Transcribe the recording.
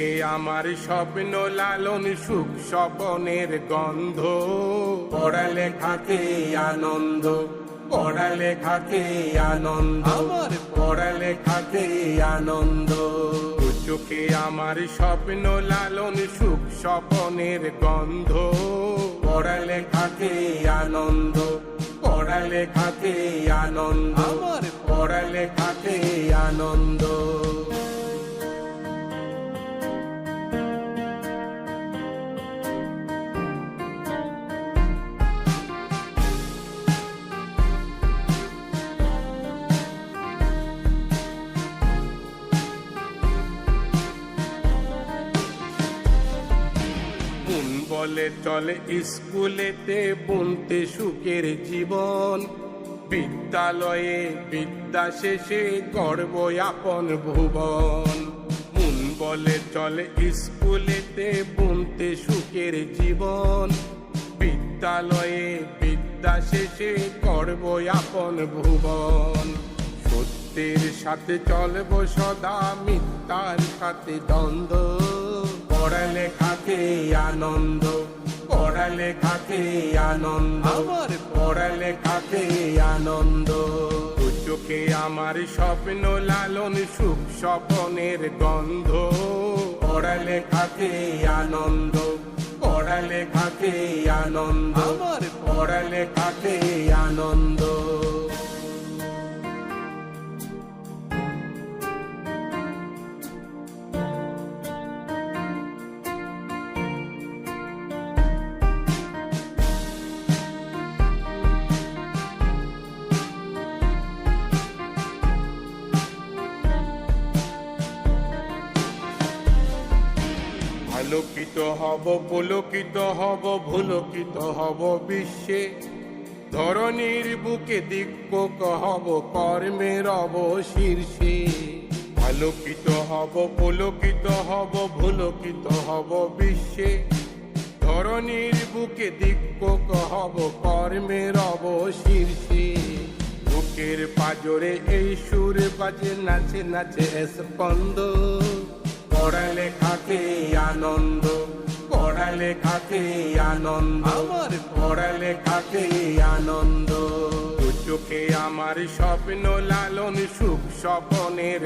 চোখে আমার স্বপ্ন লালন সুখ স্বপনের গন্ধ। পড়ালেখাকে আনন্দ, পড়ালেখাকে আনন্দ, আমার পড়ালেখাকে আনন্দ। চোখে আমার স্বপ্ন লালন সুখ স্বপনের গন্ধ। পড়ালেখাকে আনন্দ, পড়ালেখাকে আনন্দ, আমার পড়ালেখাকে আনন্দ। বলে চলে স্কুলেতে বুনতে সুখের জীবন। বিদ্যালয়ে বিদ্যা শেষে গর্ব আপন ভুবন। মন বলে চলে স্কুলেতে বুনতে সুখের জীবন। বিদ্যালয়ে বিদ্যা শেষে গর্ব আপন ভুবন। সত্যের সাথে চলবো সদা, মিথ্যার সাথে দ্বন্দ্ব। পড়ালেখাকে আনন্দ, পড়ালেখাকে আনন্দ, আমার পড়ালেখাকে আনন্দ। চোখে আমার স্বপ্ন লালন সুখ স্বপনের গন্ধ। পড়ালেখাকে আনন্দ, পড়ালেখাকে আনন্দ, আমার পড়ালেখাকে আনন্দ। আলোকিত হব, পুলকিত হব, ভুলকিত হব বিশ্বে। ধরণীর বুকে দিগ্গজ হব, কর্মের অবশীর্ষে। আলোকিত হব, পুলকিত হব, ভুলকিত হব বিশ্বে। ধরণীর বুকে দিগ্গজ হব, কর্মের অবশীর্ষে। বুকের পাজরে এই সুর বাজে, নাচে নাচে স্পন্দ। পড়ালেখাকে আনন্দ, পড়ালেখাকে আনন্দ, আমার পড়ালেখাকে আনন্দ। চোখে আমার স্বপ্ন লালন সুখ স্বপনের